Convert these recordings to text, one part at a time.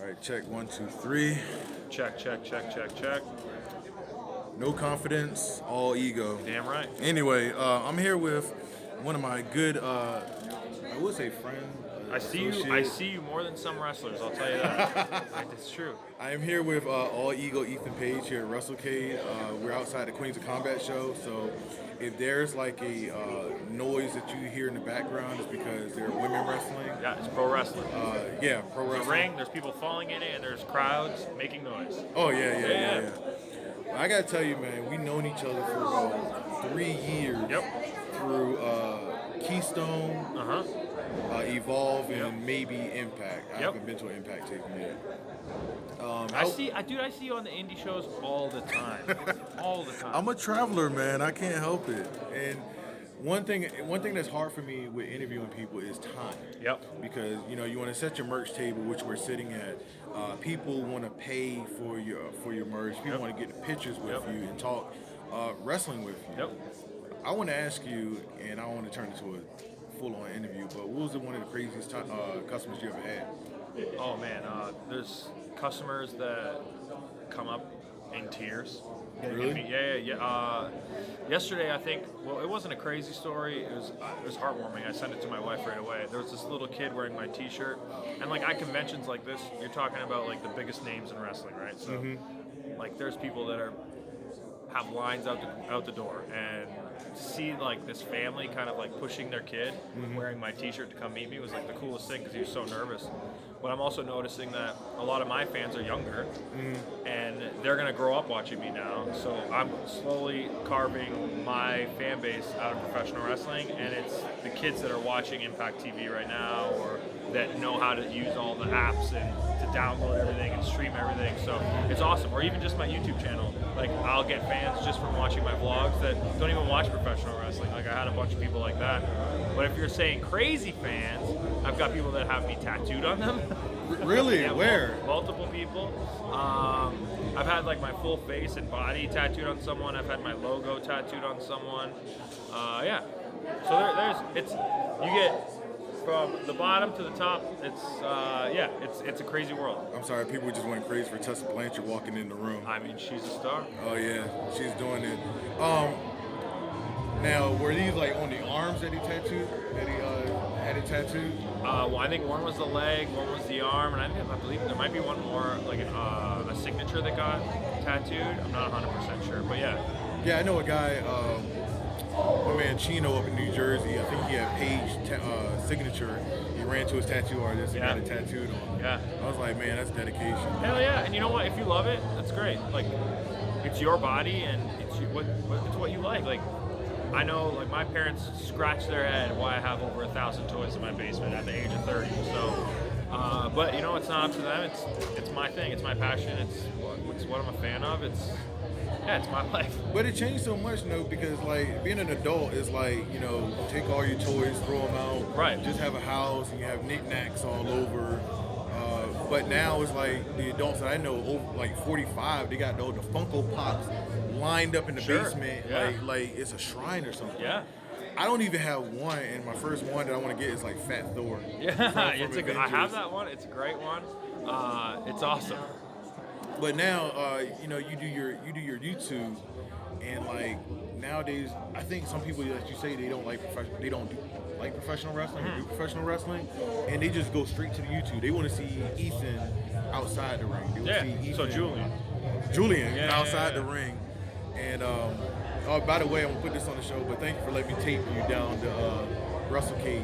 All right, check 1, 2, 3. Check. No confidence, all ego. Damn right. Anyway, I'm here with one of my good, I would say friend. I see you more than some wrestlers. I'll tell you that. It's true. I am here with All Ego Ethan Page here at WrestleCade. We're outside the Queens of Combat show, so if there's like a noise that you hear in the background, it's because there are women wrestling. Yeah, it's pro wrestling. Yeah, pro wrestling. There's a ring. There's people falling in it, and there's crowds making noise. Oh yeah. I gotta tell you, man, we've known each other for about 3 years. Yep. Through Keystone, Evolve, and maybe Impact. I haven't been to an Impact taping yet. I see you on the indie shows all the time. All the time. I'm a traveler, man. I can't help it. And one thing that's hard for me with interviewing people is time. Yep. Because you want to set your merch table, which we're sitting at. People want to pay for your merch. People want to get the pictures with you and talk wrestling with you. Yep. I want to ask you, and I don't want to turn into a full-on interview, but what was one of the craziest customers you ever had? Oh man, there's customers that come up in tears. Really? Yeah. Yesterday, I think. Well, it wasn't a crazy story. It was heartwarming. I sent it to my wife right away. There was this little kid wearing my T-shirt, and like at conventions like this, you're talking about like the biggest names in wrestling, right? So, like, there's people that have lines out the door, and to see like this family kind of like pushing their kid wearing my T-shirt to come meet me was like the coolest thing because he was so nervous. But I'm also noticing that a lot of my fans are younger, and they're gonna grow up watching me now. So I'm slowly carving my fan base out of professional wrestling, and it's the kids that are watching Impact TV right now, or that know how to use all the apps and to download everything and stream everything. So it's awesome. Or even just my YouTube channel. Like, I'll get fans just from watching my vlogs that don't even watch professional wrestling. Like, I had a bunch of people like that. But if you're saying crazy fans, I've got people that have me tattooed on them. Really? Yeah, Where? Multiple people. I've had like my full face and body tattooed on someone. I've had my logo tattooed on someone. Yeah. So you get from the bottom to the top. It's a crazy world. I'm sorry, people just went crazy for Tessa Blanchard walking in the room. I mean, she's a star. Oh yeah, she's doing it. Now, were these like on the arms that he tattooed? That he had it tattooed? Well, I think one was the leg, one was the arm, and I believe there might be one more, like a signature that got tattooed. I'm not 100% sure, but yeah. Yeah, I know a guy, my man Chino up in New Jersey. I think he had Paige signature. He ran to his tattoo artist and got it tattooed on. Yeah. I was like, man, that's dedication. Hell yeah! And you know what? If you love it, that's great. Like, it's your body, and it's what you like. Like, I know, like, my parents scratch their head why I have over 1,000 toys in my basement at the age of 30. So, but you know, it's not up to them. It's my thing. It's my passion. It's what I'm a fan of. It's my life. But it changed so much, because like being an adult is like, take all your toys, throw them out. Right. Just have a house and you have knickknacks all over. But now it's like the adults that I know, over like 45, they got the Funko Pops lined up in the basement, like it's a shrine or something. Yeah. I don't even have one, and my first one that I want to get is like Fat Thor. Yeah, I have that one. It's a great one. It's awesome. But now, you do your YouTube, and like nowadays, I think some people that you say they don't like professional wrestling, or do professional wrestling, and they just go straight to the YouTube. They want to see Ethan outside the ring. They want to see Ethan, so Julian outside the ring. And by the way, I'm gonna put this on the show, but thank you for letting me tape you down to WrestleCade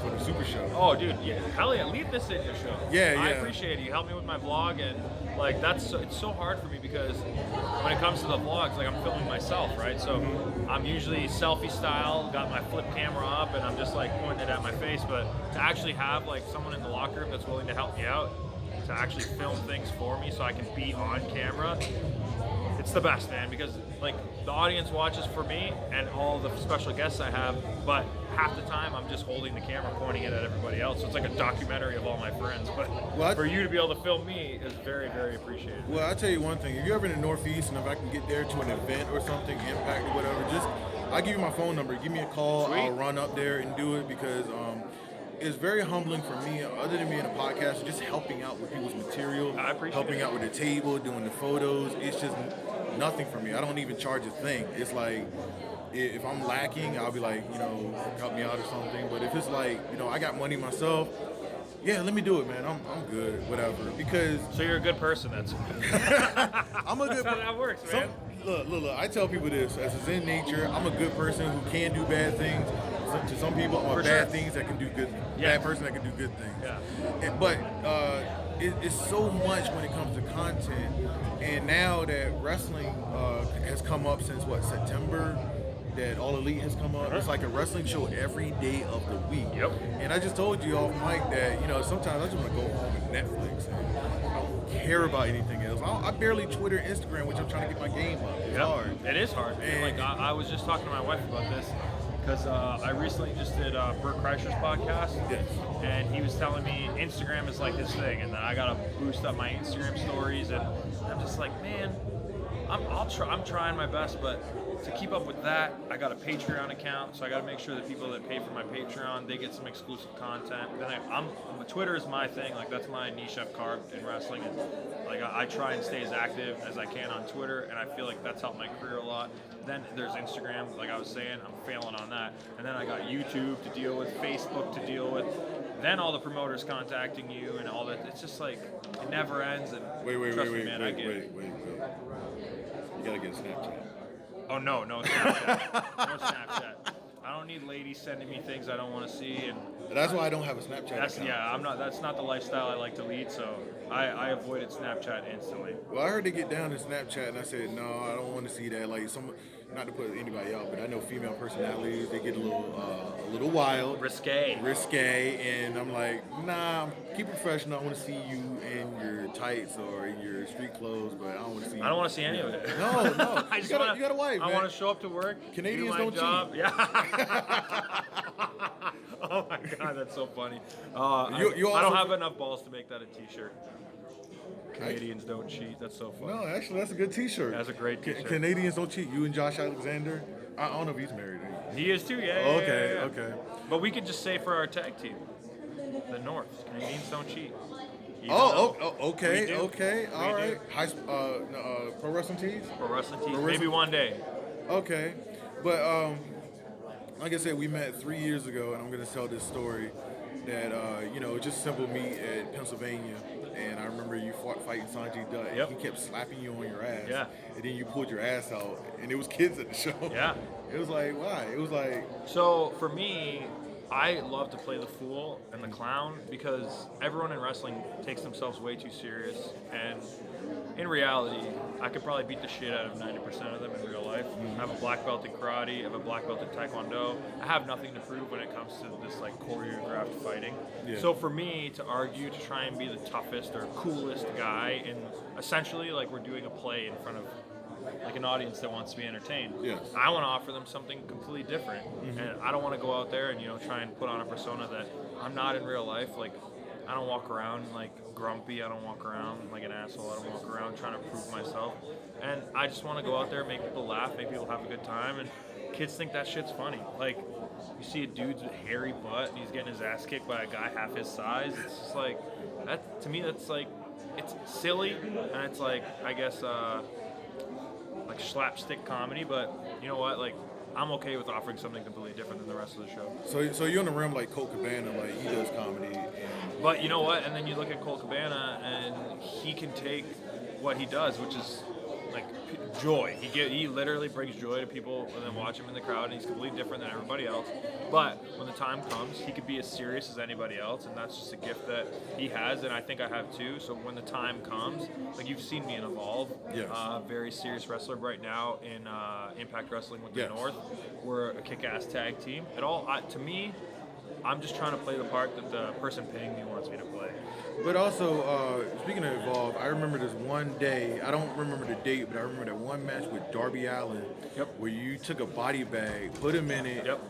for the Super Show. Oh, dude, yeah, hell yeah, leave this in your show. Yeah. I appreciate it. You helped me with my vlog, and like it's so hard for me because when it comes to the vlogs, like I'm filming myself, right? So I'm usually selfie style, got my flip camera up, and I'm just like pointing it at my face. But to actually have like someone in the locker room that's willing to help me out, to actually film things for me so I can be on camera, it's the best, man, because like the audience watches for me and all the special guests I have, but half the time I'm just holding the camera, pointing it at everybody else. So it's like a documentary of all my friends. But for you to be able to film me is very, very appreciated. Well, I'll tell you one thing. If you're ever in the Northeast and if I can get there to an event or something, Impact or whatever, I'll give you my phone number. Give me a call. Sweet. I'll run up there and do it because it's very humbling for me, other than being a podcaster, just helping out with people's material, I appreciate helping it. out with the table, doing the photos. It's just nothing for me. I don't even charge a thing. It's like, if I'm lacking, I'll be like, help me out or something. But if it's like, I got money myself, yeah, let me do it, man. I'm good, whatever. Because So you're a good person. That's I'm a good how that works, man. Look. I tell people this as is in nature. I'm a good person who can do bad things. To some people, I'm a For bad sure. things that can do good. Yeah. Bad person that can do good things. Yeah. But it's so much when it comes to content. And now that wrestling has come up since September. That All Elite has come up. It's like a wrestling show every day of the week. Yep. And I just told you off mic that sometimes I just want to go home and Netflix. And I don't care about anything else. I barely Twitter, Instagram, which I'm trying to get my game up. It's hard. It is hard. Man. Like I was just talking to my wife about this because I recently just did Bert Kreischer's podcast. Yes. And he was telling me Instagram is like his thing, and then I gotta boost up my Instagram stories, and I'm just like, man, I'm trying my best, but to keep up with that, I got a Patreon account, so I got to make sure that people that pay for my Patreon, they get some exclusive content. Then Twitter is my thing, like that's my niche I've carved in wrestling, and like I try and stay as active as I can on Twitter, and I feel like that's helped my career a lot. Then there's Instagram, like I was saying, I'm failing on that, and then I got YouTube to deal with, Facebook to deal with. Then all the promoters contacting you and all that. It's just like it never ends. And trust me, man, I get it. Wait. You gotta get a Snapchat. Oh no Snapchat. No Snapchat. I don't need ladies sending me things I don't want to see, and That's why I don't have a Snapchat that's account. I'm not. That's not the lifestyle I like to lead. So I avoided Snapchat instantly. Well, I heard they get down to Snapchat, and I said, no, I don't want to see that. Like not to put anybody out, but I know female personalities, they get a little wild, Risque, and I'm like, nah, keep it professional. I want to see you in your tights or in your street clothes, but I don't want to see. I don't want to see any of it. No. I you got a wife. I man. want to show up to work. Canadians do my don't job. cheat. Yeah. Oh my god, that's so funny. I you also- don't have enough balls to make that a T-shirt. Canadians don't cheat. That's so funny. No, actually, that's a good T-shirt. That's a great T-shirt. Canadians don't cheat. You and Josh Alexander. I don't know if he's married. He is too. Yeah. Okay. But we could just say for our tag team, the North, Canadians don't cheat. Okay. We All right. do. Pro wrestling tees. For wrestling teams, For maybe wrestling- one day. Okay, but like I said, we met 3 years ago, and I'm gonna tell this story that just simple meet at Pennsylvania, and I remember you fighting Sanjay Dutt, and Yep. he kept slapping you on your ass, Yeah. and then you pulled your ass out, and it was kids at the show. Yeah. It was like, why? It was like, So for me, I love to play the fool and the clown because everyone in wrestling takes themselves way too serious. And in reality, I could probably beat the shit out of 90% of them in real life. I have a black belt in karate, I have a black belt in taekwondo. I have nothing to prove when it comes to this like choreographed fighting. Yeah. So for me to argue to try and be the toughest or coolest guy, and essentially like we're doing a play in front of like an audience that wants to be entertained. Yes. I want to offer them something completely different, and I don't want to go out there and try and put on a persona that I'm not in real life. Like I don't walk around like grumpy. I don't walk around like an asshole. I don't walk around trying to prove myself. And I just want to go out there, make people laugh, make people have a good time, and kids think that shit's funny. Like you see a dude's hairy butt and he's getting his ass kicked by a guy half his size. It's just like that to me. That's like it's silly, and it's like I guess. Like slapstick comedy, but you know what? Like, I'm okay with offering something completely different than the rest of the show. so you're in the realm like Colt Cabana, like he does comedy, and But you know what? And then you look at Colt Cabana, and he can take what he does, which is like joy. He literally brings joy to people when they watch him in the crowd, and he's completely different than everybody else. But when the time comes, he could be as serious as anybody else, and that's just a gift that he has, and I think I have too. So when the time comes, like you've seen me in Evolve, Yes. Very serious wrestler right now in Impact Wrestling with the Yes. North. We're a kick-ass tag team. To me, I'm just trying to play the part that the person paying me wants me to play. But also, speaking of Evolve, I remember this one day, I don't remember the date, but I remember that one match with Darby Allin, Yep. where you took a body bag, put him in it, Yep.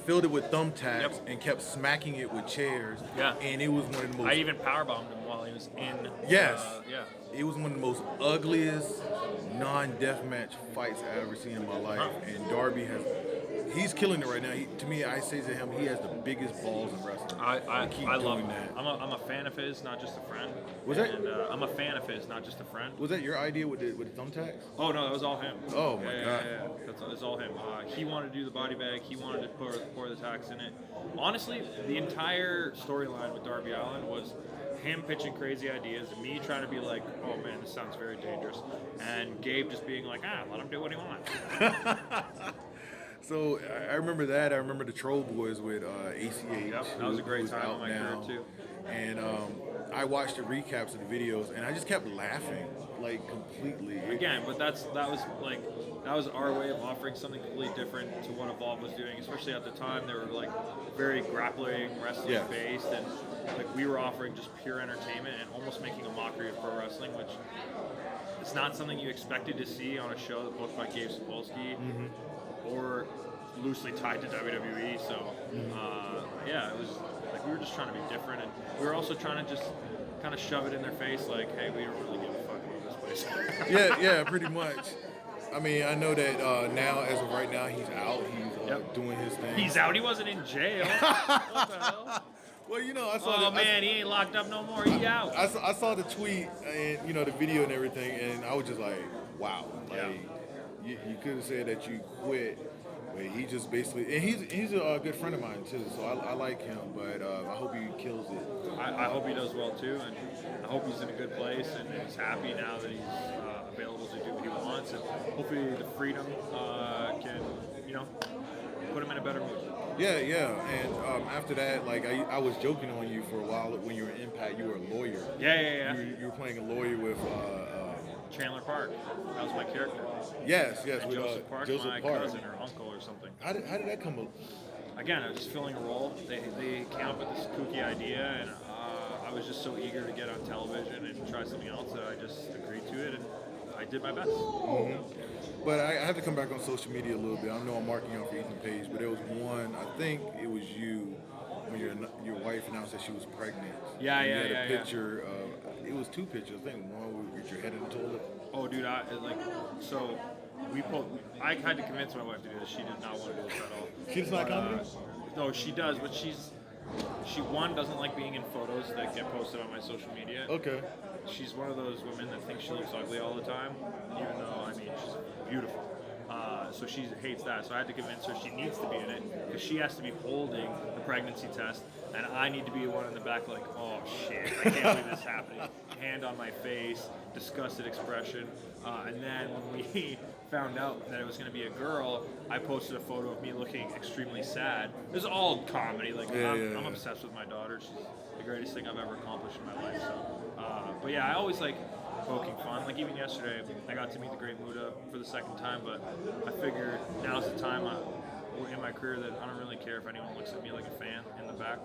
filled it with thumbtacks, Yep. and kept smacking it with chairs. Yeah. And it was one of the most... I even powerbombed him while he was in. Yes. Yeah. It was one of the most ugliest non-deathmatch fights I ever seen in my life. Huh. And Darby he's killing it right now. To me, I say to him, he has the biggest balls in wrestling. I love that. I'm a fan of his, not just a friend. I'm a fan of his, not just a friend. Was that your idea with the thumbtacks? Oh no, that was all him. Oh my god. Yeah. That's all him. He wanted to do the body bag. He wanted to pour the tacks in it. Honestly, the entire storyline with Darby Allin was him pitching crazy ideas, and me trying to be like, oh man, this sounds very dangerous, and Gabe just being like, let him do what he wants. So I remember that. I remember the Troll Boys with ACH. Yep, that was a great time in my career too. And I watched the recaps of the videos, and I just kept laughing, like completely. Again, but that was our way of offering something completely different to what Evolve was doing, especially at the time. They were like very grappling, wrestling based, and like we were offering just pure entertainment and almost making a mockery of pro wrestling, which it's not something you expected to see on a show booked by Gabe Sapolsky or loosely tied to WWE. So it was like we were just trying to be different, and we were also trying to just kind of shove it in their face, like, hey, we don't really give a fuck about this place. yeah, pretty much. I mean, I know that now, as of right now, he's out. He's doing his thing. He's out. He wasn't in jail. What the hell? Well, I saw. Oh man, he ain't locked up no more. He out. I saw the tweet and the video and everything, and I was just like, wow. Like, you could have said that you quit, but he just basically, and he's a good friend of mine too. So I like him, but I hope he kills it. I hope he does well too, and I hope he's in a good place and he's happy now that he's available to do what he wants, and hopefully the freedom can put him in a better mood. Yeah, and after that, like I was joking on you for a while when you were in Impact. You were a lawyer. Yeah. You were playing a lawyer with Chandler Park. That was my character. Yes, and with Joseph Park, my cousin or uncle or something. How did that come up? Again, I was just filling a role. They came up with this kooky idea, and I was just so eager to get on television and try something else that I just agreed to it, and I did my best. But I have to come back on social media a little bit. I know I'm marking you on for Ethan Page, but there was one, I think it was you, when your wife announced that she was pregnant. Yeah. You had a picture of, it was two pictures. I think one with your head in the toilet. Oh, dude, I had to convince my wife to do this. She did not want to do this at all. She does not comment? No, she does, but she doesn't like being in photos that get posted on my social media. Okay. She's one of those women that thinks she looks ugly all the time, even though, I mean, she's beautiful. So she hates that. So I had to convince her she needs to be in it because she has to be holding the pregnancy test, and I need to be the one in the back like, oh shit, I can't believe this is happening. Hand on my face, disgusted expression. And then when we found out that it was going to be a girl, I posted a photo of me looking extremely sad. It was all comedy. Like I'm obsessed with my daughter. She's the greatest thing I've ever accomplished in my life. So, but yeah, I always like poking fun. Like even yesterday, I got to meet the Great Muta for the second time, but I figured now's the time in my career that I don't really care if anyone looks at me like a fan in the back.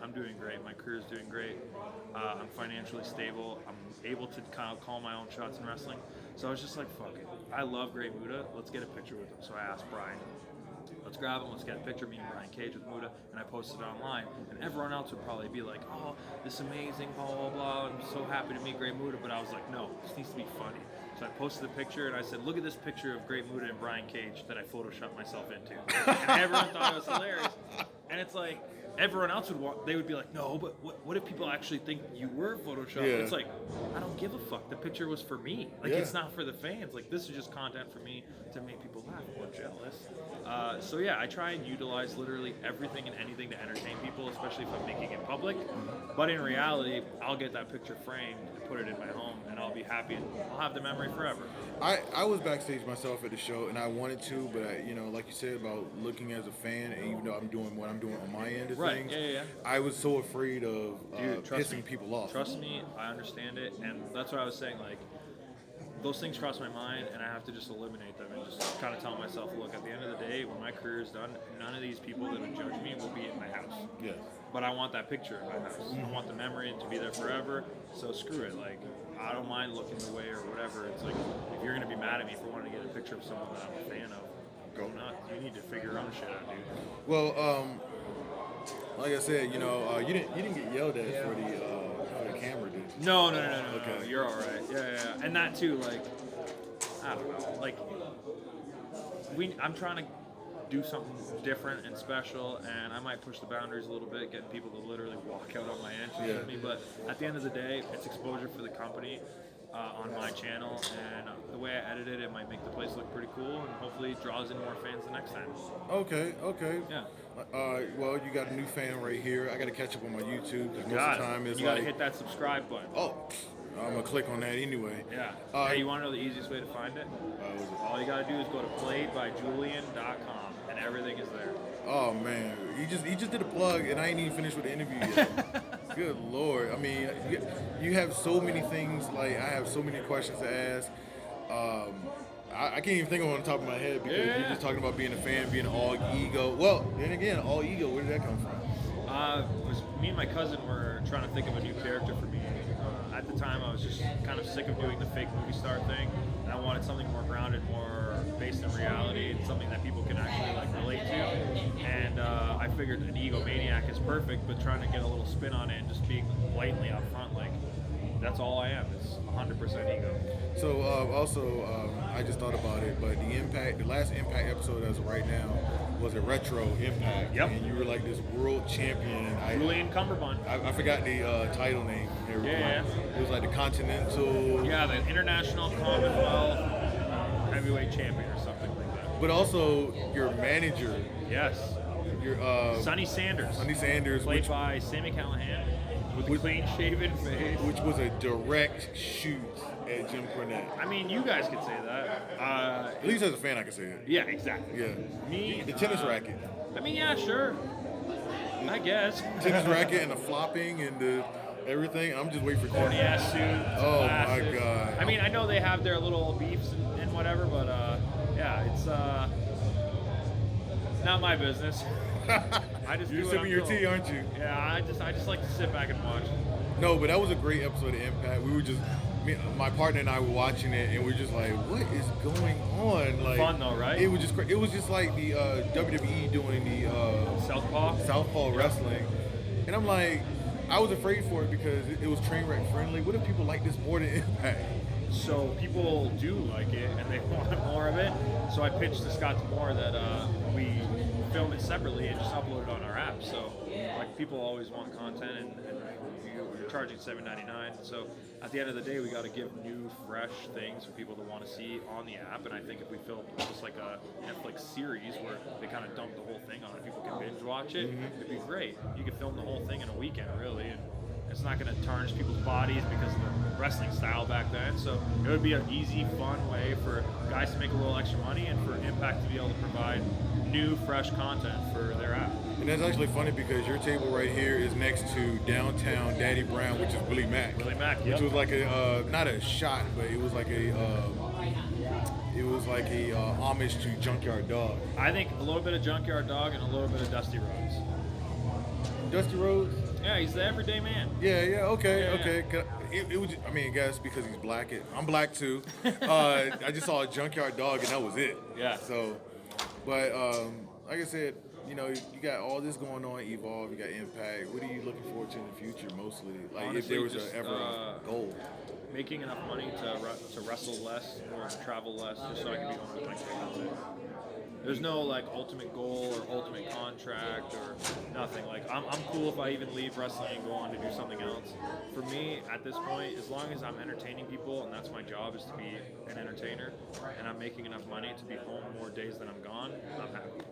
I'm doing great. My career is doing great. I'm financially stable. I'm able to kind of call my own shots in wrestling. So I was just like, fuck it. I love Great Muta. Let's get a picture with him. So I asked Brian, let's grab him, let's get a picture of me and Brian Cage with Muta, and I posted it online. And everyone else would probably be like, oh, this is amazing, blah, blah, blah. I'm so happy to meet Great Muta. But I was like, no, this needs to be funny. So I posted the picture, and I said, look at this picture of Great Muta and Brian Cage that I photoshopped myself into. And everyone thought it was hilarious. And it's like, everyone else they would be like, no, but what if people actually think you were photoshopped? Yeah. It's like, I don't give a fuck. The picture was for me. Like, it's not for the fans. Like, this is just content for me to make people laugh or jealous. So yeah, I try and utilize literally everything and anything to entertain people, especially if I'm making it public. But in reality, I'll get that picture framed and put it in my home, and I'll be happy, and I'll have the memory forever. I was backstage myself at the show, and I wanted to, but like you said about looking as a fan, and even though I'm doing what I'm doing on my end of things, I was so afraid of pissing people off. Trust me, I understand it, and that's what I was saying. Like, those things cross my mind, and I have to just eliminate them and just kind of tell myself, look, at the end of the day, when my career is done, none of these people that would judge me will be in my house. Yeah. But I want that picture in my house. I want the memory to be there forever. So screw it. Like, I don't mind looking away or whatever. It's like, if you're gonna be mad at me for wanting to get a picture of someone that I'm a fan of, go nuts. You need to figure your own shit out, dude. Well, like I said, you didn't get yelled at for the camera, did you? No. Okay. You're all right. Yeah. And that too, like, I don't know. Like, I'm trying to do something different and special, and I might push the boundaries a little bit, getting people to literally walk out on my entries with me. But at the end of the day, it's exposure for the company on my channel, and the way I edit it, it might make the place look pretty cool, and hopefully it draws in more fans the next time. Okay. Yeah. Well, you got a new fan right here. I got to catch up on my YouTube because most Got of the time it. it's You gotta like, hit that subscribe button. oh, I'm gonna click on that anyway. Yeah. Hey, You want to know the easiest way to find it? All you gotta do is go to playedbyjulian.com, and everything is there. Oh man, he just did a plug, and I ain't even finished with the interview yet. Good Lord, I mean, you have so many things. Like I have so many questions to ask. I can't even think of it on the top of my head because you're just talking about being a fan, being all ego. Well, then again, all ego. Where did that come from? Was me and my cousin were trying to think of a new character for me. At the time, I was just kind of sick of doing the fake movie star thing, and I wanted something more grounded, more based in reality, and something that people can actually like relate to. And I figured an egomaniac is perfect, but trying to get a little spin on it and just being blatantly up front, like that's all I am. It's 100% ego. So also, I just thought about it, but the last Impact episode as of right now was a retro Impact. Yep. And you were like this world champion. Julian Cumberbund. I forgot the title name. Yeah. It was like the Continental. Yeah, the International Commonwealth Heavyweight Champion or something like that. But also your manager. Yes. Your Sonny Sanders. Sonny Sanders, Played by Sammy Callahan with a clean-shaven face. which was a direct shoot at Jim Cornette. I mean, you guys could say that. At least as a fan, I can say it. Yeah, exactly. Yeah. Me. The tennis racket. I mean, yeah, sure. I guess. Tennis racket and the flopping and the everything. I'm just waiting for Corny ass suit. Oh glasses. my God. I mean, I know they have their little beefs and whatever, but yeah, it's not my business. I just You're do what sipping I'm your told. tea, aren't you? Yeah, I just like to sit back and watch. No, but that was a great episode of Impact. We were just, my partner and I were watching it, and we were just like, "What is going on?" Like, Fun though, right? It was just, it was just like the WWE doing the Southpaw wrestling, and I'm like, I was afraid for it because it was train wreck friendly. What if people like this more than Impact? So people do like it, and they want more of it. So I pitched to Scott Moore that we film it separately and just upload it on our app. So like people always want content, and we're charging $7.99. So at the end of the day, we got to give new, fresh things for people to want to see on the app. And I think if we filmed just like a Netflix series where they kind of dump the whole thing on it, people can binge watch it. It'd be great. You could film the whole thing in a weekend, really, and it's not going to tarnish people's bodies because of the wrestling style back then. So it would be an easy, fun way for guys to make a little extra money and for Impact to be able to provide new, fresh content for their app. And that's actually funny because your table right here is next to Downtown Daddy Brown, which is Willie Mack. Willie Mack, Which was like a, not a shot, but it was like a homage to Junkyard Dog. I think a little bit of Junkyard Dog and a little bit of Dusty Rhodes. Dusty Rhodes? Yeah, he's the everyday man. Okay. It was, I mean, I guess because he's black. I'm black too. I just saw a Junkyard Dog and that was it. Yeah. So, but like I said, you know, you got all this going on, Evolve, you got Impact. What are you looking forward to in the future mostly? Like Honestly, if there was just, ever a goal. Making enough money to wrestle less or to travel less just so I can be home with my kids. There's no like ultimate goal or ultimate contract or nothing. Like I'm cool if I even leave wrestling and go on to do something else. For me, at this point, as long as I'm entertaining people and that's my job is to be an entertainer, and I'm making enough money to be home more days than I'm gone, I'm happy.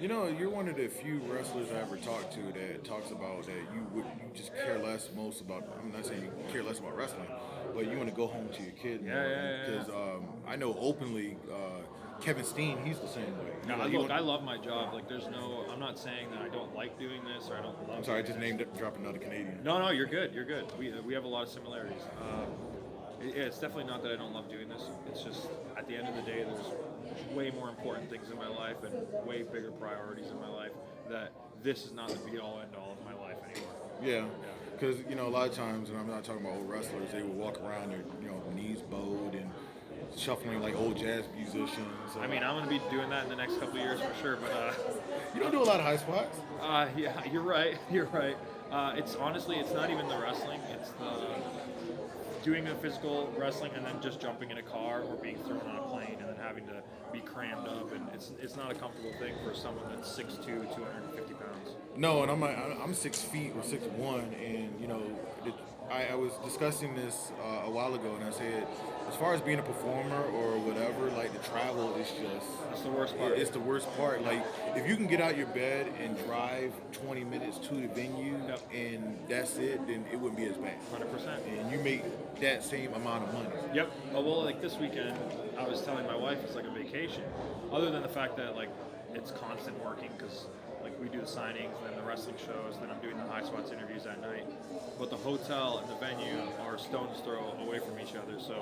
You know, you're one of the few wrestlers I ever talked to that talks about that you just care less most about. I'm not saying you care less about wrestling, but you want to go home to your kid. Yeah. Because I know openly. Kevin Steen, he's the same way. No, I love my job. Like, I'm not saying that I don't like doing this or I don't love. I'm sorry, I just dropped another Canadian. No, you're good. You're good. We have a lot of similarities. It's definitely not that I don't love doing this. It's just at the end of the day, there's way more important things in my life and way bigger priorities in my life. That this is not the be-all, end-all of my life anymore. Yeah. Because you know, a lot of times, and I'm not talking about old wrestlers, they will walk around their knees bowed and shuffling like old jazz musicians. I mean, I'm going to be doing that in the next couple of years for sure, but... you don't do a lot of high spots. Yeah, you're right. It's honestly, it's not even the wrestling. It's doing a physical wrestling and then just jumping in a car or being thrown on a plane and then having to be crammed up, and it's not a comfortable thing for someone that's 6'2", 250 pounds. No, and I'm 6 feet or 6'1", and I was discussing this a while ago, and I said, as far as being a performer or whatever, like the travel is just That's the worst part. It's the worst part. Like if you can get out your bed and drive 20 minutes to the venue, Yep. and that's it, then it wouldn't be as bad. 100%. And you make that same amount of money. Yep. Oh, well, like this weekend, I was telling my wife it's like a vacation. Other than the fact that like it's constant working because like we do the signings, then the wrestling shows, then I'm doing the high spots interviews at night. But the hotel and the venue are stone's throw away from each other. So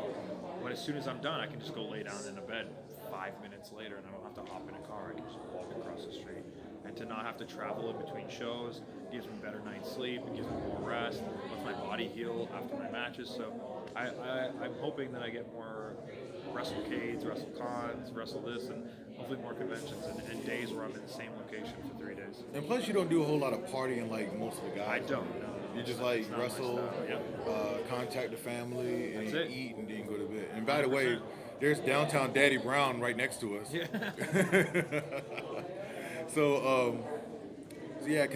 when as soon as I'm done, I can just go lay down in a bed 5 minutes later, and I don't have to hop in a car. I can just walk across the street. And to not have to travel in between shows gives me better night's sleep. It gives me more rest. Lets my body heal after my matches. So I'm hoping that I get more WrestleCades, WrestleCons, Wrestle this, and hopefully more conventions and days where I'm in the same location for 3 days. And plus, you don't do a whole lot of partying like most of the guys. I don't. No. You just like It's not my wrestle, style, yep. contact the family, and That's it. eat, and then go to bed. And by the way, 100%. there's downtown Daddy Brown right next to us. Yeah. So yeah,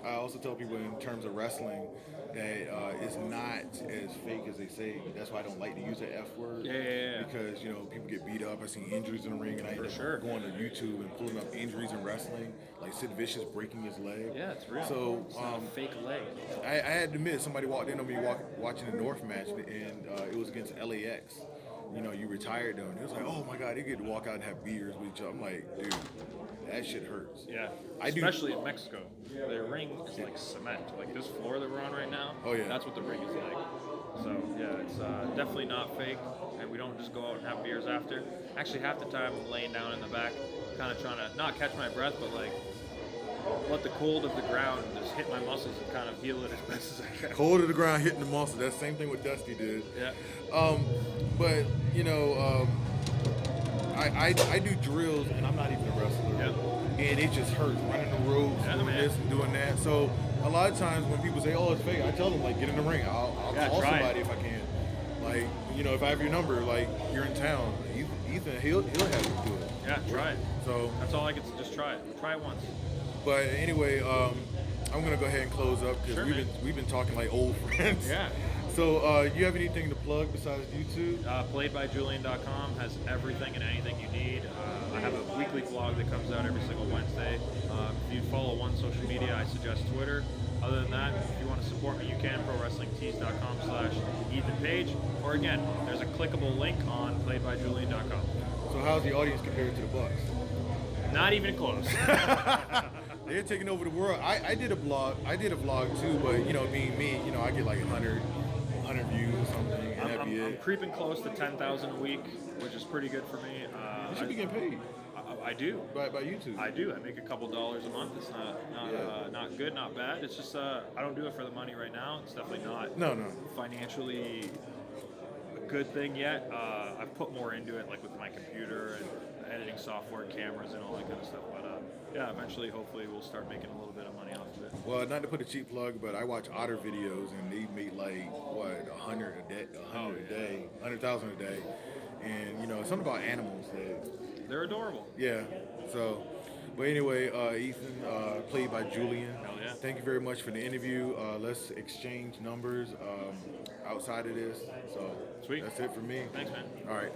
I also tell people in terms of wrestling that it's not as fake as they say. That's why I don't like to use the F word. Yeah. Because people get beat up. I see injuries in the ring, and I end up sure. going to YouTube and pulling up injuries in wrestling, like Sid Vicious breaking his leg. Yeah, it's real. So It's not a fake leg. I had to admit, somebody walked in on me watching the North match, and it was against LAX. You retired though, and it was like, oh my God, they get to walk out and have beers with each other. I'm like, dude, that shit hurts. Yeah, I do- especially in Mexico. Their ring is like cement. Like this floor that we're on right now. Oh, yeah. That's what the ring is like. So yeah, it's definitely not fake, and we don't just go out and have beers after. Actually, half the time I'm laying down in the back, kind of trying to not catch my breath, but like let the cold of the ground just hit my muscles and kind of heal it as best as I can. Cold to the ground, hitting the muscle. That's the same thing what Dusty did. Yeah. But I do drills, and I'm not even a wrestler. Yeah. And it just hurts running the ropes, Yeah, doing man. this and doing that. So a lot of times when people say, "Oh, it's fake," I tell them like, "Get in the ring. I'll Yeah, call try it. somebody if I can." Like, if I have your number, like you're in town, Ethan, he'll have you do it. Yeah, try it. So, That's all I can just try it. Try it once. but anyway, I'm gonna go ahead and close up because Sure, we've been talking like old friends. Yeah. So, you have anything to plug besides YouTube? PlayedByJulian.com has everything and anything you need. I have a weekly vlog that comes out every single Wednesday. If you follow one social media, I suggest Twitter. Other than that, if you want to support me, you can. ProWrestlingTees.com/Ethan Page. Or again, there's a clickable link on PlayedByJulian.com. So, how's the audience compared to the Bucks? Not even close. They're taking over the world. I did a vlog too, but being me, I get like 100 views or something, and that'd be I'm it. creeping close to 10,000 a week, which is pretty good for me. You should be getting paid I do. by YouTube. I do. I make a couple dollars a month. It's not good, not bad. It's just I don't do it for the money right now. It's definitely not No. financially a good thing yet. I've put more into it, like with my computer and editing software, cameras, and all that kind of stuff. But yeah, eventually, hopefully, we'll start making a little bit of money off of it. Well, not to put a cheap plug, but I watch Otter videos, and they make like 100 a day, 100,000 a day, and something about animals that. They're adorable. Yeah. So, but anyway, Ethan, played by Julian. Hell yeah. Thank you very much for the interview. Let's exchange numbers outside of this. So Sweet. that's it for me. Thanks, man. All right.